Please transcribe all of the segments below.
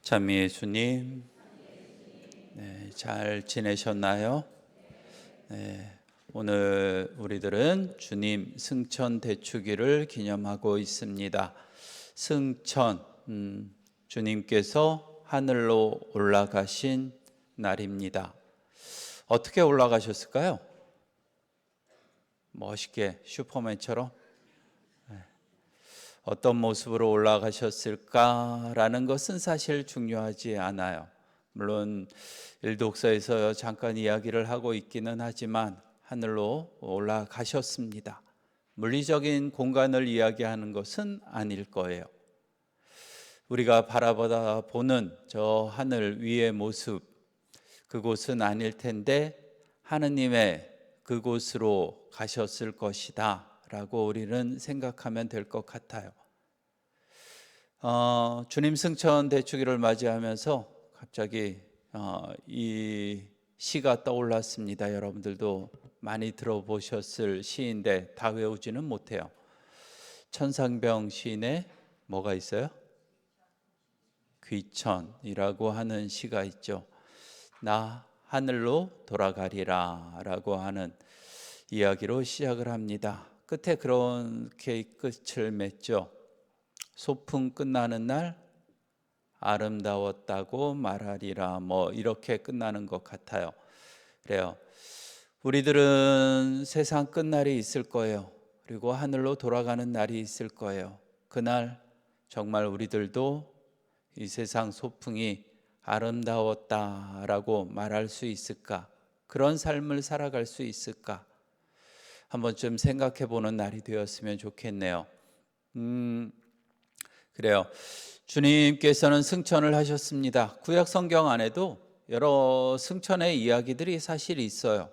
찬미 예수님, 네, 잘 지내셨나요? 네, 오늘 우리들은 주님 승천 대축일을 기념하고 있습니다. 승천, 주님께서 하늘로 올라가신 날입니다. 어떻게 올라가셨을까요? 멋있게 슈퍼맨처럼? 어떤 모습으로 올라가셨을까라는 것은 사실 중요하지 않아요. 물론 일독서에서 잠깐 이야기를 하고 있기는 하지만 하늘로 올라가셨습니다. 물리적인 공간을 이야기하는 것은 아닐 거예요. 우리가 바라보다 보는 저 하늘 위의 모습, 그곳은 아닐 텐데 하느님의 그곳으로 가셨을 것이다 라고 우리는 생각하면 될 것 같아요. 주님 승천 대축일을 맞이하면서 갑자기 이 시가 떠올랐습니다. 여러분들도 많이 들어보셨을 시인데 다 외우지는 못해요. 천상병 시인의 뭐가 있어요? 귀천이라고 하는 시가 있죠. 나 하늘로 돌아가리라 라고 하는 이야기로 시작을 합니다. 끝에 그렇게 끝을 맺죠. 소풍 끝나는 날 아름다웠다고 말하리라, 뭐 이렇게 끝나는 것 같아요. 그래요. 우리들은 세상 끝날이 있을 거예요. 그리고 하늘로 돌아가는 날이 있을 거예요. 그날 정말 우리들도 이 세상 소풍이 아름다웠다라고 말할 수 있을까? 그런 삶을 살아갈 수 있을까? 한번쯤 생각해 보는 날이 되었으면 좋겠네요. 그래요. 주님께서는 승천을 하셨습니다. 구약 성경 안에도 여러 승천의 이야기들이 사실 있어요.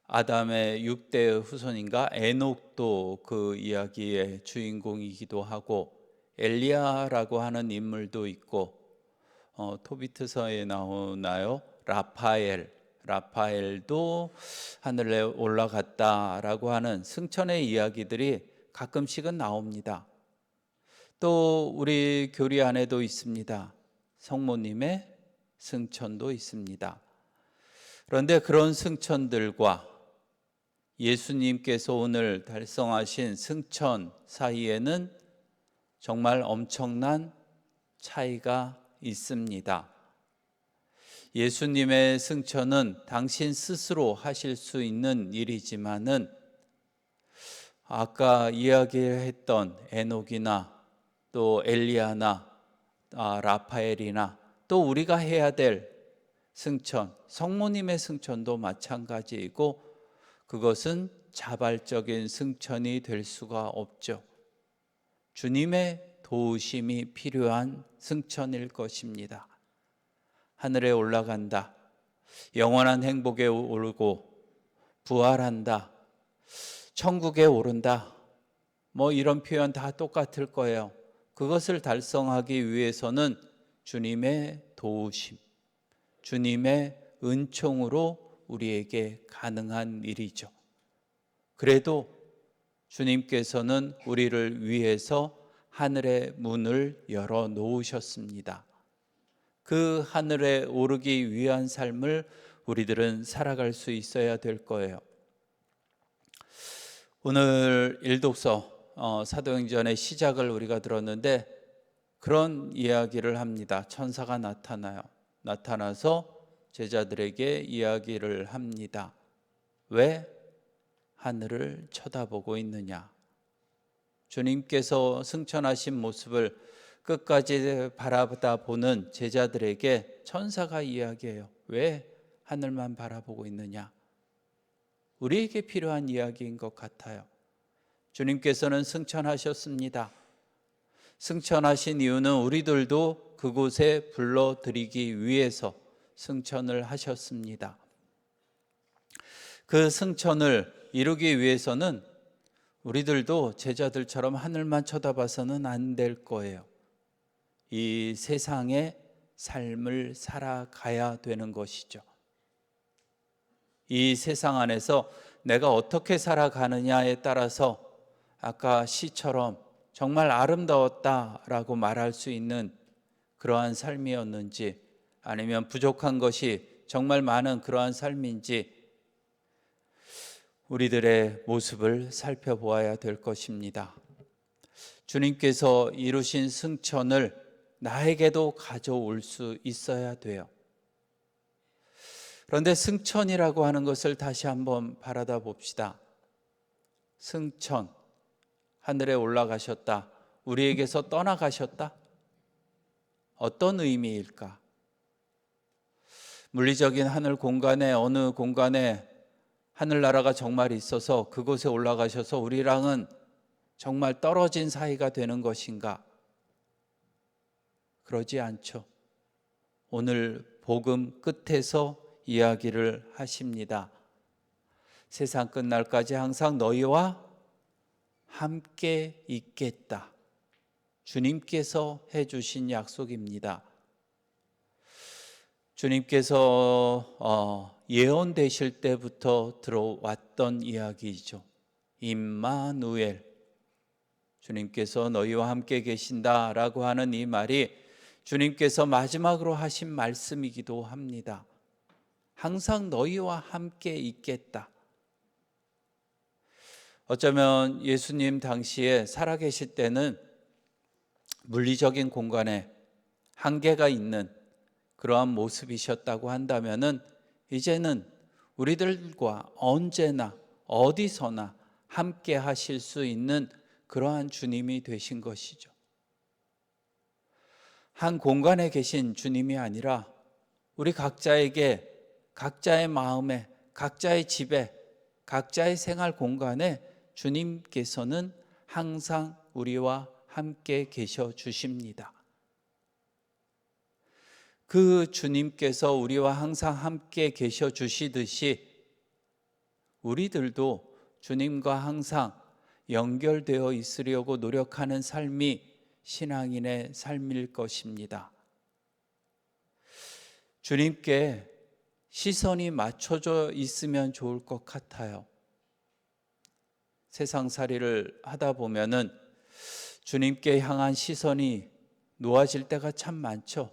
아담의 6대 후손인가 에녹도 그 이야기의 주인공이기도 하고, 엘리야라고 하는 인물도 있고, 토비트서에 나오나요? 라파엘도 하늘에 올라갔다라고 하는 승천의 이야기들이 가끔씩은 나옵니다. 또 우리 교리 안에도 있습니다. 성모님의 승천도 있습니다. 그런데 그런 승천들과 예수님께서 오늘 달성하신 승천 사이에는 정말 엄청난 차이가 있습니다. 예수님의 승천은 당신 스스로 하실 수 있는 일이지만은 아까 이야기했던 에녹이나 또 엘리야나 라파엘이나 또 우리가 해야 될 승천, 성모님의 승천도 마찬가지이고, 그것은 자발적인 승천이 될 수가 없죠. 주님의 도우심이 필요한 승천일 것입니다. 하늘에 올라간다, 영원한 행복에 오르고 부활한다, 천국에 오른다, 뭐 이런 표현 다 똑같을 거예요. 그것을 달성하기 위해서는 주님의 도우심, 주님의 은총으로 우리에게 가능한 일이죠. 그래도 주님께서는 우리를 위해서 하늘의 문을 열어 놓으셨습니다. 그 하늘에 오르기 위한 삶을 우리들은 살아갈 수 있어야 될 거예요. 오늘 일독서 사도행전의 시작을 우리가 들었는데 그런 이야기를 합니다. 천사가 나타나서 제자들에게 이야기를 합니다. 왜 하늘을 쳐다보고 있느냐? 주님께서 승천하신 모습을 끝까지 바라보다 보는 제자들에게 천사가 이야기해요. 왜 하늘만 바라보고 있느냐? 우리에게 필요한 이야기인 것 같아요. 주님께서는 승천하셨습니다. 승천하신 이유는 우리들도 그곳에 불러들이기 위해서 승천을 하셨습니다. 그 승천을 이루기 위해서는 우리들도 제자들처럼 하늘만 쳐다봐서는 안 될 거예요. 이 세상의 삶을 살아가야 되는 것이죠. 이 세상 안에서 내가 어떻게 살아가느냐에 따라서 아까 시처럼 정말 아름다웠다라고 말할 수 있는 그러한 삶이었는지, 아니면 부족한 것이 정말 많은 그러한 삶인지 우리들의 모습을 살펴보아야 될 것입니다. 주님께서 이루신 승천을 나에게도 가져올 수 있어야 돼요. 그런데 승천이라고 하는 것을 다시 한번 바라다 봅시다. 승천, 하늘에 올라가셨다, 우리에게서 떠나가셨다? 어떤 의미일까? 물리적인 하늘 공간에, 어느 공간에 하늘나라가 정말 있어서 그곳에 올라가셔서 우리랑은 정말 떨어진 사이가 되는 것인가? 그러지 않죠. 오늘 복음 끝에서 이야기를 하십니다. 세상 끝날까지 항상 너희와 함께 있겠다. 주님께서 해주신 약속입니다. 주님께서 예언되실 때부터 들어왔던 이야기이죠. 임마누엘, 주님께서 너희와 함께 계신다라고 하는 이 말이 주님께서 마지막으로 하신 말씀이기도 합니다. 항상 너희와 함께 있겠다. 어쩌면 예수님 당시에 살아계실 때는 물리적인 공간에 한계가 있는 그러한 모습이셨다고 한다면은 이제는 우리들과 언제나 어디서나 함께 하실 수 있는 그러한 주님이 되신 것이죠. 한 공간에 계신 주님이 아니라 우리 각자에게, 각자의 마음에, 각자의 집에, 각자의 생활 공간에 주님께서는 항상 우리와 함께 계셔 주십니다. 그 주님께서 우리와 항상 함께 계셔 주시듯이 우리들도 주님과 항상 연결되어 있으려고 노력하는 삶이 신앙인의 삶일 것입니다. 주님께 시선이 맞춰져 있으면 좋을 것 같아요. 세상살이를 하다 보면은 주님께 향한 시선이 놓아질 때가 참 많죠.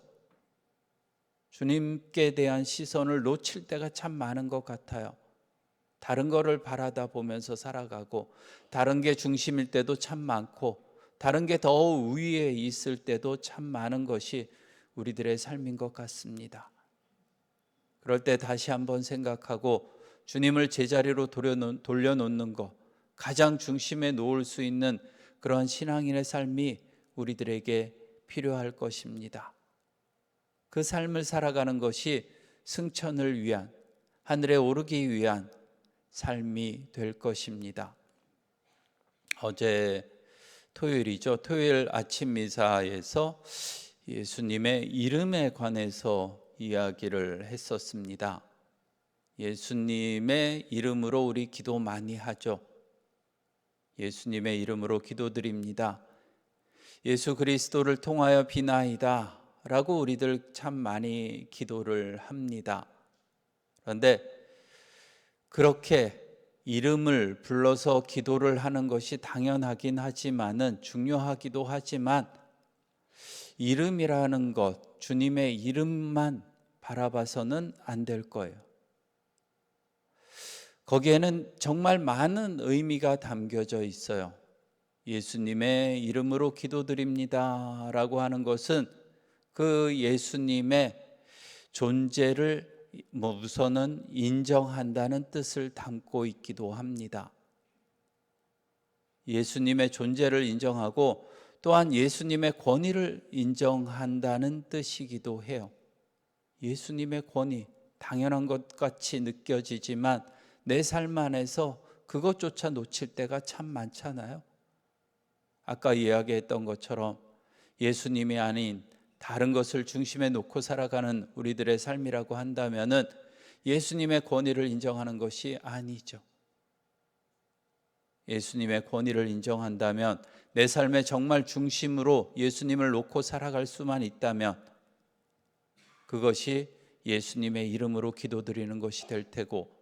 주님께 대한 시선을 놓칠 때가 참 많은 것 같아요. 다른 거를 바라다 보면서 살아가고, 다른 게 중심일 때도 참 많고, 다른 게 더 위에 있을 때도 참 많은 것이 우리들의 삶인 것 같습니다. 그럴 때 다시 한번 생각하고 주님을 제자리로 돌려놓는 것, 가장 중심에 놓을 수 있는 그런 신앙인의 삶이 우리들에게 필요할 것입니다. 그 삶을 살아가는 것이 승천을 위한, 하늘에 오르기 위한 삶이 될 것입니다. 어제 토요일이죠. 토요일 아침 미사에서 예수님의 이름에 관해서 이야기를 했었습니다. 예수님의 이름으로 우리 기도 많이 하죠. 예수님의 이름으로 기도드립니다. 예수 그리스도를 통하여 비나이다 라고 우리들 참 많이 기도를 합니다. 그런데 그렇게 이름을 불러서 기도를 하는 것이 당연하긴 하지만은, 중요하기도 하지만, 이름이라는 것, 주님의 이름만 바라봐서는 안 될 거예요. 거기에는 정말 많은 의미가 담겨져 있어요. 예수님의 이름으로 기도드립니다 라고 하는 것은 그 예수님의 존재를 우선은 인정한다는 뜻을 담고 있기도 합니다. 예수님의 존재를 인정하고 또한 예수님의 권위를 인정한다는 뜻이기도 해요. 예수님의 권위, 당연한 것 같이 느껴지지만 내 삶 안에서 그것조차 놓칠 때가 참 많잖아요. 아까 이야기했던 것처럼 예수님이 아닌 다른 것을 중심에 놓고 살아가는 우리들의 삶이라고 한다면은 예수님의 권위를 인정하는 것이 아니죠. 예수님의 권위를 인정한다면, 내 삶의 정말 중심으로 예수님을 놓고 살아갈 수만 있다면 그것이 예수님의 이름으로 기도드리는 것이 될 테고,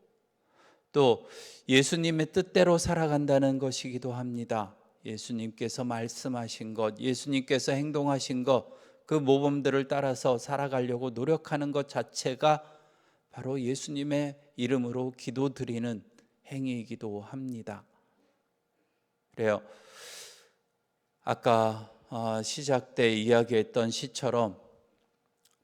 또 예수님의 뜻대로 살아간다는 것이기도 합니다. 예수님께서 말씀하신 것, 예수님께서 행동하신 것, 그 모범들을 따라서 살아가려고 노력하는 것 자체가 바로 예수님의 이름으로 기도드리는 행위이기도 합니다. 그래요. 아까 시작 때 이야기했던 시처럼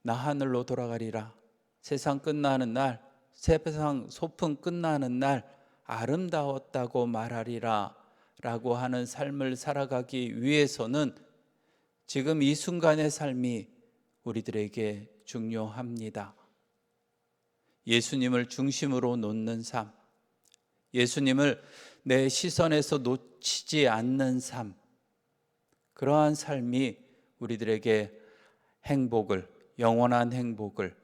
나 하늘로 돌아가리라. 세상 끝나는 날, 세상 소풍 끝나는 날 아름다웠다고 말하리라 라고 하는 삶을 살아가기 위해서는 지금 이 순간의 삶이 우리들에게 중요합니다. 예수님을 중심으로 놓는 삶, 예수님을 내 시선에서 놓치지 않는 삶, 그러한 삶이 우리들에게 행복을, 영원한 행복을,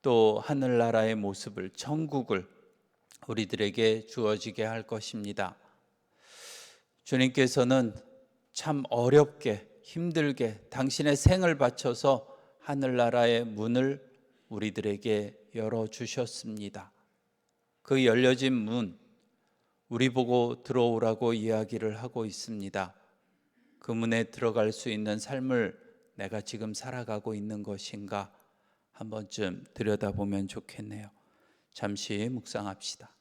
또 하늘나라의 모습을, 천국을 우리들에게 주어지게 할 것입니다. 주님께서는 참 어렵게, 힘들게 당신의 생을 바쳐서 하늘나라의 문을 우리들에게 열어주셨습니다. 그 열려진 문, 우리 보고 들어오라고 이야기를 하고 있습니다. 그 문에 들어갈 수 있는 삶을 내가 지금 살아가고 있는 것인가 한 번쯤 들여다보면 좋겠네요. 잠시 묵상합시다.